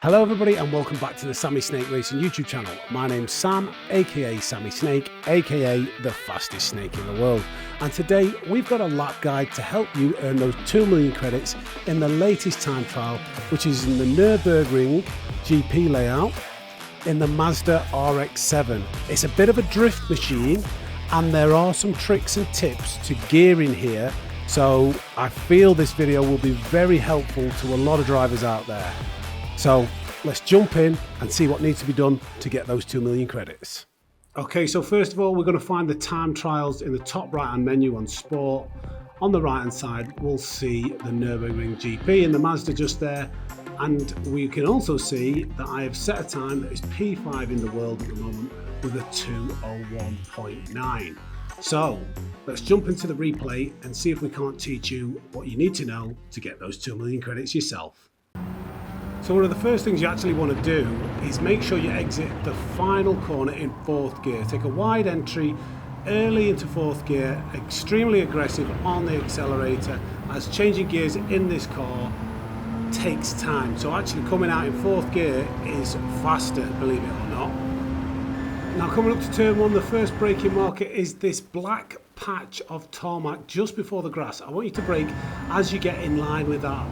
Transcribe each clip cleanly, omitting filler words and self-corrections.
Hello everybody and welcome back to the Sammy Snake Racing YouTube channel. My name's Sam, aka Sammy Snake, aka the fastest snake in the world. And today we've got a lap guide to help you earn those 2 million credits in the latest time trial, which is in the Nurburgring GP layout in the Mazda RX-7. It's a bit of a drift machine and there are some tricks and tips to gearing here. So I feel this video will be very helpful to a lot of drivers out there. So let's jump in and see what needs to be done to get those 2 million credits. Okay, so first of all, we're going to find the time trials in the top right hand menu on Sport. On the right hand side, we'll see the Nurburgring GP and the Mazda just there. And we can also see that I have set a time that is P5 in the world at the moment with a 2:01.9. So let's jump into the replay and see if we can't teach you what you need to know to get those 2 million credits yourself. So one of the first things you actually want to do is make sure you exit the final corner in 4th gear. Take a wide entry early into 4th gear, extremely aggressive on the accelerator, as changing gears in this car takes time. So actually coming out in 4th gear is faster, believe it or not. Now coming up to turn 1, the first braking marker is this black patch of tarmac just before the grass. I want you to brake as you get in line with that.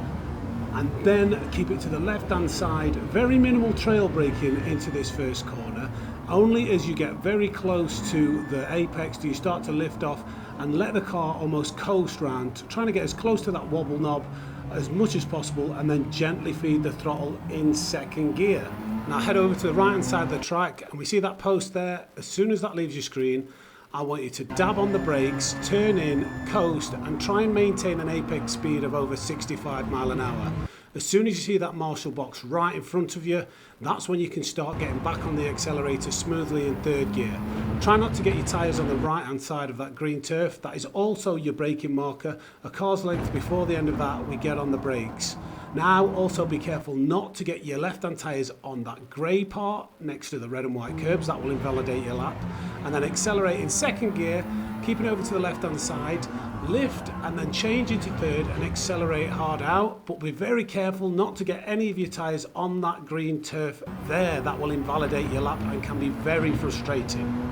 And then keep it to the left hand side, very minimal trail braking into this first corner. Only as you get very close to the apex do you start to lift off and let the car almost coast round, trying to get as close to that wobble knob as much as possible, and then gently feed the throttle in 2nd gear. Now head over to the right hand side of the track and we see that post there. As soon as that leaves your screen, I want you to dab on the brakes, turn in, coast, and try and maintain an apex speed of over 65 miles an hour. As soon as you see that marshal box right in front of you, that's when you can start getting back on the accelerator smoothly in 3rd gear. Try not to get your tyres on the right hand side of that green turf. That is also your braking marker. A car's length before the end of that, we get on the brakes. Now also be careful not to get your left hand tyres on that grey part next to the red and white curbs. That will invalidate your lap. And then accelerate in 2nd gear, keeping over to the left hand side, lift and then change into 3rd and accelerate hard out. But be very careful not to get any of your tyres on that green turf there. That will invalidate your lap and can be very frustrating.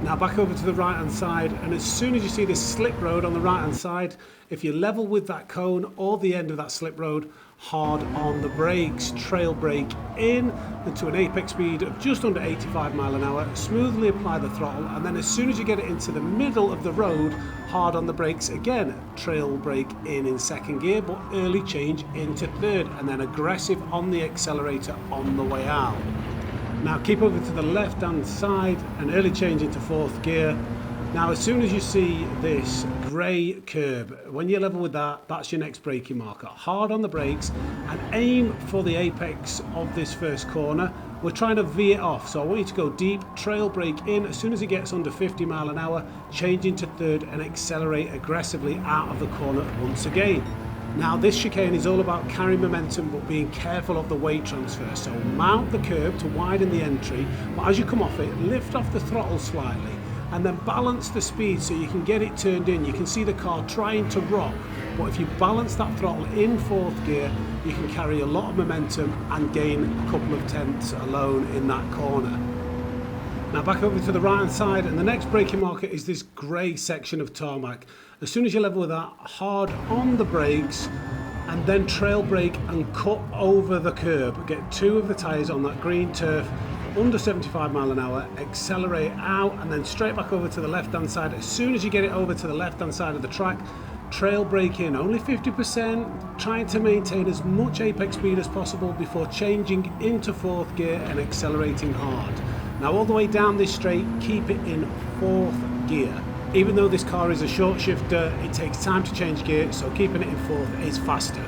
Now back over to the right hand side, and as soon as you see this slip road on the right hand side, if you're level with that cone or the end of that slip road, hard on the brakes, trail brake in into an apex speed of just under 85 miles an hour, smoothly apply the throttle, and then as soon as you get it into the middle of the road, hard on the brakes again, trail brake in 2nd gear, but early change into 3rd, and then aggressive on the accelerator on the way out. Now keep over to the left hand side and early change into 4th gear. Now as soon as you see this grey curb, when you're level with that, that's your next braking marker. Hard on the brakes and aim for the apex of this first corner. We're trying to veer off, so I want you to go deep, trail brake in. As soon as it gets under 50 miles an hour, change into 3rd and accelerate aggressively out of the corner once again. Now this chicane is all about carrying momentum but being careful of the weight transfer. So mount the curb to widen the entry, but as you come off it, lift off the throttle slightly and then balance the speed so you can get it turned in. You can see the car trying to rock, but if you balance that throttle in 4th gear, you can carry a lot of momentum and gain a couple of tenths alone in that corner. Now back over to the right hand side, and the next braking marker is this grey section of tarmac. As soon as you level with that, hard on the brakes and then trail brake and cut over the curb. Get 2 of the tyres on that green turf under 75 miles an hour, accelerate out and then straight back over to the left hand side. As soon as you get it over to the left hand side of the track, trail brake in only 50%, trying to maintain as much apex speed as possible before changing into 4th gear and accelerating hard. Now all the way down this straight, keep it in 4th gear. Even though this car is a short shifter, it takes time to change gear, so keeping it in 4th is faster.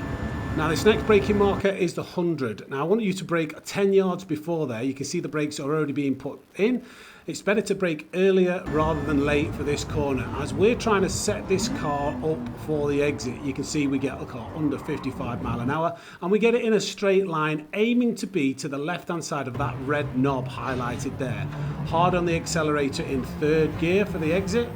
Now this next braking marker is the 100. Now I want you to brake 10 yards before there. You can see the brakes are already being put in. It's better to brake earlier rather than late for this corner, as we're trying to set this car up for the exit. You can see we get the car under 55 miles an hour and we get it in a straight line, aiming to be to the left hand side of that red knob highlighted there. Hard on the accelerator in 3rd gear for the exit.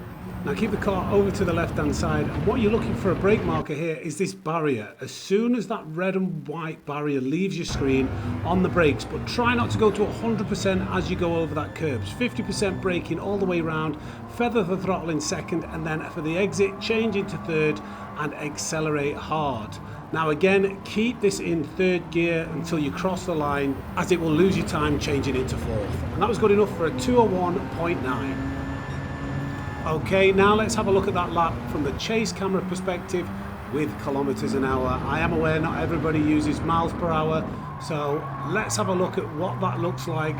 Now keep the car over to the left hand side, and what you're looking for a brake marker here is this barrier. As soon as that red and white barrier leaves your screen, on the brakes, but try not to go to 100% as you go over that curb. 50% braking all the way around, feather the throttle in second, and then for the exit change into third and accelerate hard. Now again, keep this in third gear until you cross the line, as it will lose you time changing into fourth. And that was good enough for a 201.9. Okay, now let's have a look at that lap from the chase camera perspective with kilometers an hour. I am aware not everybody uses miles per hour, so let's have a look at what that looks like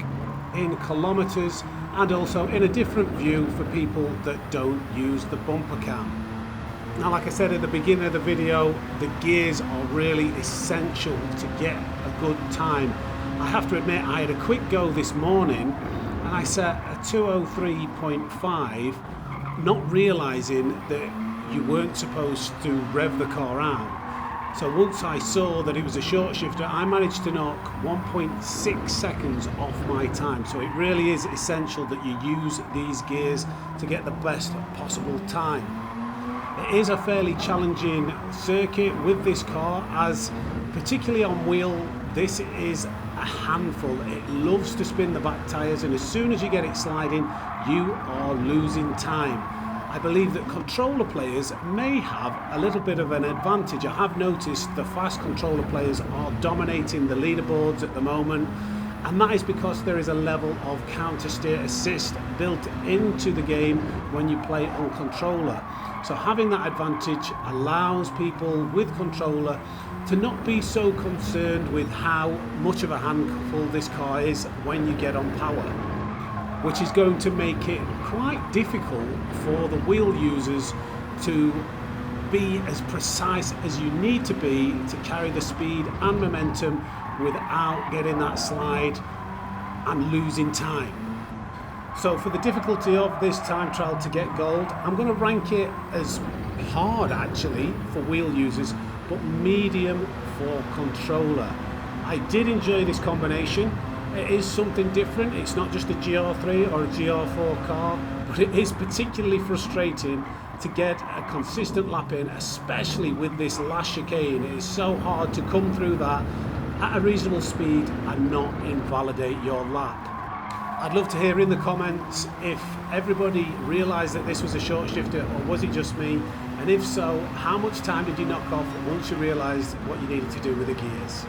in kilometers, and also in a different view for people that don't use the bumper cam. Now, like I said at the beginning of the video, the gears are really essential to get a good time. I have to admit, I had a quick go this morning and I set a 203.5, not realizing that you weren't supposed to rev the car out. So once I saw that it was a short shifter, I managed to knock 1.6 seconds off my time. So it really is essential that you use these gears to get the best possible time. It is a fairly challenging circuit with this car, as particularly on wheel, this is a handful. It loves to spin the back tyres, and as soon as you get it sliding, you are losing time. I believe that controller players may have a little bit of an advantage. I have noticed the fast controller players are dominating the leaderboards at the moment, and that is because there is a level of counter steer assist built into the game when you play on controller. So having that advantage allows people with controller to not be so concerned with how much of a handful this car is when you get on power, which is going to make it quite difficult for the wheel users to be as precise as you need to be to carry the speed and momentum without getting that slide and losing time. So for the difficulty of this time trial to get gold, I'm going to rank it as hard actually for wheel users, but medium for controller. I did enjoy this combination. It is something different. It's not just a GR3 or a GR4 car, but it is particularly frustrating to get a consistent lap in, especially with this last chicane. It is so hard to come through that at a reasonable speed and not invalidate your lap. I'd love to hear in the comments if everybody realised that this was a short shifter, or was it just me? And if so, how much time did you knock off once you realised what you needed to do with the gears?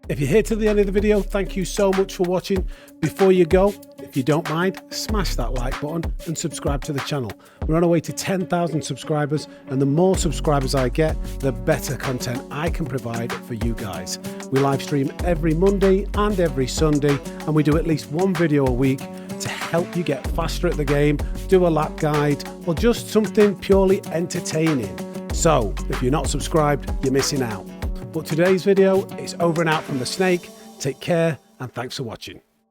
If you're here to the end of the video, thank you so much for watching. Before you go, if you don't mind, smash that like button and subscribe to the channel. We're on our way to 10,000 subscribers, and the more subscribers I get, the better content I can provide for you guys. We live stream every Monday and every Sunday, and we do at least one video a week to help you get faster at the game, do a lap guide, or just something purely entertaining. So if you're not subscribed, you're missing out. But today's video is over and out from the Snake. Take care, and thanks for watching.